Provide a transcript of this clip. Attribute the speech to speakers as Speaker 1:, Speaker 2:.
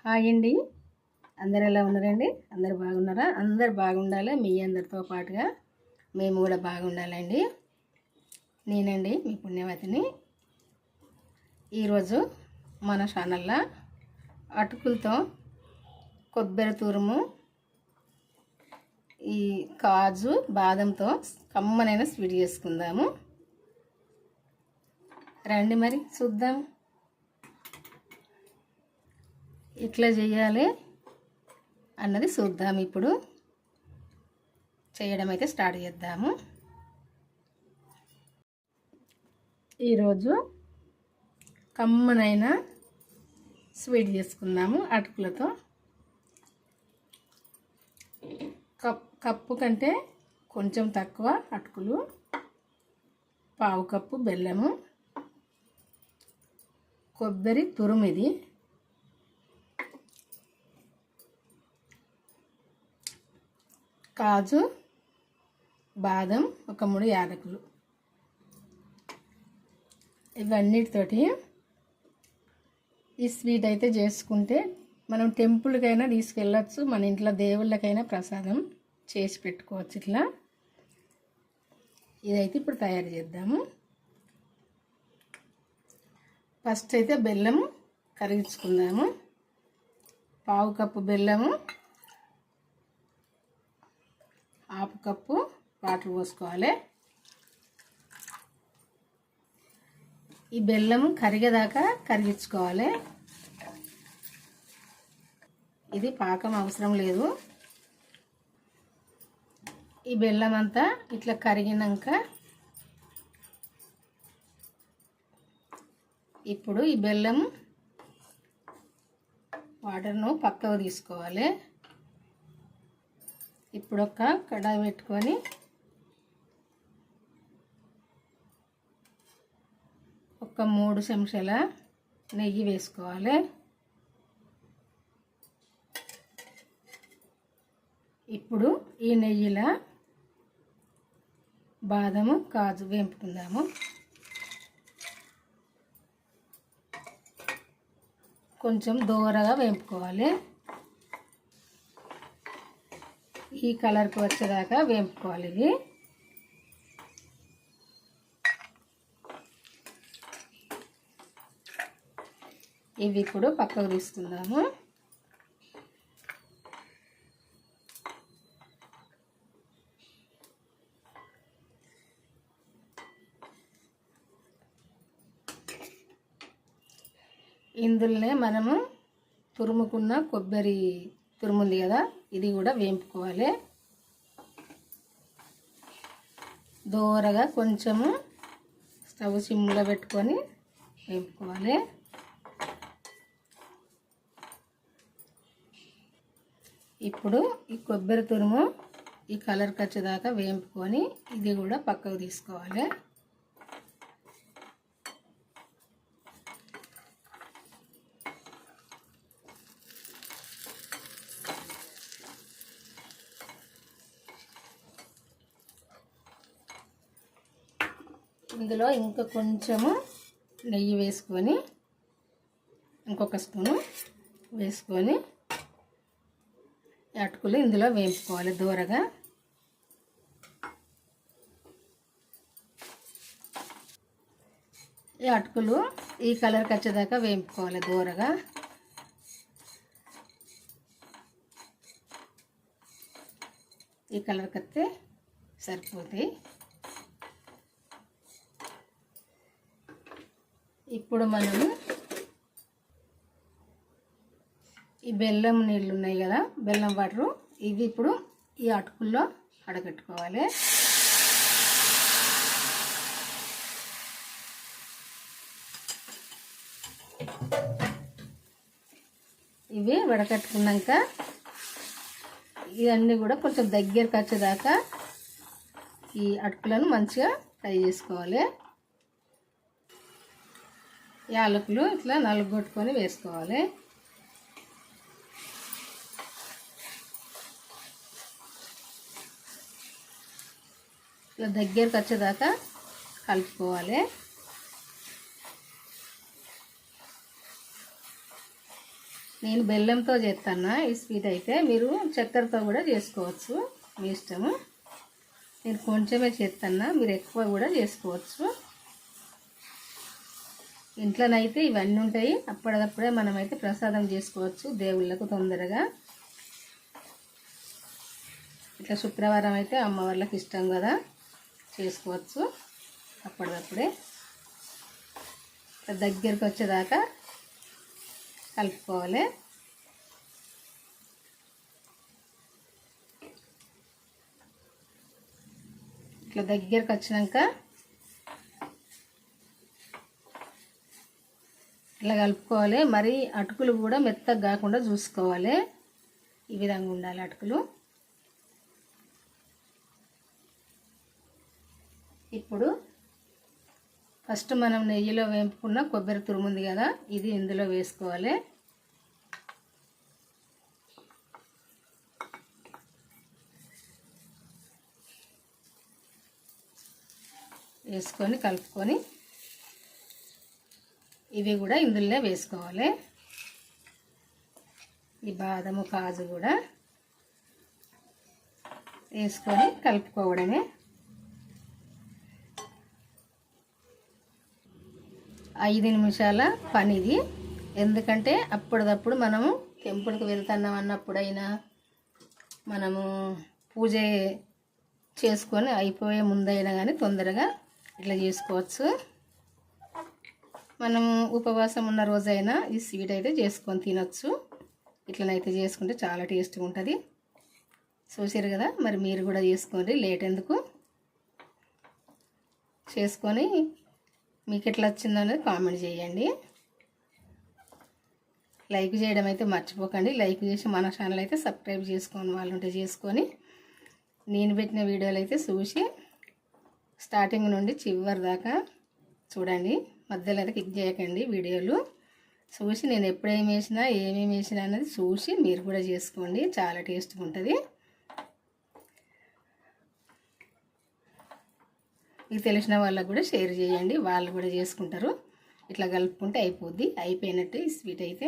Speaker 1: Hi అండి. అందరు ఎలా ఉన్నారండి? అందరు బాగున్నారా? అందరు బాగుండాలి. మీ అందరితో పాటుగా మేము కూడా బాగుండాలండి. నేనండి మీ పుణ్యవతిని. ఈరోజు మన ఛానల్లో అటుకులతో కొబ్బరి తురుము, ఈ కాజు బాదంతో కమ్మనైన స్వీట్ చేసుకుందాము. రండి మరి చూద్దాం ఇట్లా చేయాలి అన్నది చూద్దాం. ఇప్పుడు చేయడం అయితే స్టార్ట్ చేద్దాము. ఈరోజు కమ్మనైన స్వీట్ చేసుకుందాము అటుకులతో. కప్పు కంటే కొంచెం తక్కువ అటుకులు, పావు కప్పు బెల్లము, కొబ్బరి తురుము, ఇది కాజు బాదం, ఒక 3 యాలకులు. ఇవన్నిటితోటి ఈ స్వీట్ అయితే చేసుకుంటే మనం టెంపుల్కైనా తీసుకెళ్ళచ్చు, మన ఇంట్లో దేవుళ్ళకైనా ప్రసాదం చేసి పెట్టుకోవచ్చు. ఇట్లా ఇదైతే ఇప్పుడు తయారు చేద్దాము. ఫస్ట్ అయితే బెల్లం కరిగించుకుందాము. పావు కప్పు బెల్లము, హాఫ్ కప్పు వాటర్ పోసుకోవాలి. ఈ బెల్లం కరిగేదాకా కరిగించుకోవాలి. ఇది పాకం అవసరం లేదు. ఈ బెల్లం అంతా ఇట్లా కరిగినాక ఇప్పుడు ఈ బెల్లం వాటర్ను పక్కకు తీసుకోవాలి. ఇప్పుడు ఒక కడాయి పెట్టుకొని ఒక 3 చెంచాల నెయ్యి వేసుకోవాలి. ఇప్పుడు ఈ నెయ్యిలో బాదము, కాజు వేపుకుందాము. కొంచెం దూరగా వేపుకోవాలి. ఈ కలర్కి వచ్చేదాకా వేపుకోవాలి. ఇవి ఇప్పుడు పక్కకు తీసుకుందాము. ఇందులోనే మనము తురుముకున్న కొబ్బరి తురుము ఉంది కదా, ఇది కూడా వేపుకోవాలి. దూరగా కొంచెము స్టవ్ సిమ్లో పెట్టుకొని వేపుకోవాలి. ఇప్పుడు ఈ కొబ్బరి తురుము ఈ కలర్కి వచ్చేదాకా వేపుకొని ఇది కూడా పక్కకు తీసుకోవాలి. ఇందులో ఇంకా కొంచెము నెయ్యి వేసుకొని, ఇంకొక స్పూను వేసుకొని అటుకులు ఇందులో వేపుకోవాలి దూరగా. ఈ అటుకులు ఈ కలర్కి వచ్చేదాకా వేపుకోవాలి దూరగా. ఈ కలర్కి వస్తే సరిపోతాయి. ఇప్పుడు మనము ఈ బెల్లం నీళ్ళు ఉన్నాయి కదా, బెల్లం వాటరు, ఇవి ఇప్పుడు ఈ అటుకుల్లో అడగట్టుకోవాలి. ఇవి వడకట్టుకున్నాక ఇవన్నీ కూడా కొంచెం దగ్గరికి వచ్చేదాకా ఈ అటుకులను మంచిగా ఫ్రై చేసుకోవాలి. యాలకులు ఇట్లా నలుగొట్టుకొని వేసుకోవాలి. ఇట్లా దగ్గరికి వచ్చేదాకా కలుపుకోవాలి. నేను బెల్లంతో చేస్తాను ఈ స్వీట్ అయితే, మీరు చక్కెరతో కూడా చేసుకోవచ్చు, మీ ఇష్టము. నేను కొంచెమే చేస్తాను, మీరు ఎక్కువ కూడా చేసుకోవచ్చు. ఇంట్లోనైతే ఇవన్నీ ఉంటాయి, అప్పటికప్పుడే మనమైతే ప్రసాదం చేసుకోవచ్చు దేవుళ్ళకు తొందరగా. ఇట్లా శుక్రవారం అయితే అమ్మవార్లకు ఇష్టం కదా, చేసుకోవచ్చు అప్పటికప్పుడే. దగ్గరికి వచ్చేదాకా కలుపుకోవాలి. ఇట్లా దగ్గరికి వచ్చినాక ఇట్లా కలుపుకోవాలి. మరి అటుకులు కూడా మెత్తగా కాకుండా చూసుకోవాలి, ఈ విధంగా ఉండాలి అటుకులు. ఇప్పుడు ఫస్ట్ మనం నెయ్యిలో వేపుకున్న కొబ్బరి తురుము ఉంది కదా, ఇది ఇందులో వేసుకోవాలి. వేసుకొని కలుపుకొని ఇవి కూడా ఇందులోనే వేసుకోవాలి. ఈ బాదము కాజు కూడా వేసుకొని కలుపుకోవడమే. 5 నిమిషాల పని ఇది. ఎందుకంటే అప్పటిదప్పుడు మనము టెంపుల్కి వెళ్తున్నాం అన్నప్పుడైనా, మనము పూజ చేసుకొని అయిపోయే ముందైనా కానీ తొందరగా ఇట్లా చేసుకోవచ్చు. మనము ఉపవాసం ఉన్న రోజైనా ఈ స్వీట్ అయితే చేసుకొని తినొచ్చు. ఇట్లనైతే చేసుకుంటే చాలా టేస్ట్గా ఉంటుంది. చూసారు కదా, మరి మీరు కూడా చేసుకోండి, లేట్ ఎందుకు. చేసుకొని మీకు ఎట్లా వచ్చిందనేది కామెంట్ చేయండి. లైక్ చేయడం అయితే మర్చిపోకండి. లైక్ చేసి మన ఛానల్ అయితే సబ్స్క్రైబ్ చేసుకోని వాళ్ళు ఉంటే చేసుకొని, నేను పెట్టిన వీడియోలు అయితే చూసి స్టార్టింగ్ నుండి చివరి దాకా చూడండి. మధ్యలో అయితే క్లిక్ చేయకండి. వీడియోలు చూసి నేను ఎప్పుడేమి వేసినా ఏమేమి వేసినా అనేది చూసి మీరు కూడా చేసుకోండి, చాలా టేస్ట్గా ఉంటుంది. మీకు తెలిసిన వాళ్ళకు కూడా షేర్ చేయండి, వాళ్ళు కూడా చేసుకుంటారు. ఇట్లా కలుపుకుంటే అయిపోద్ది, అయిపోయినట్టు ఈ స్వీట్ అయితే.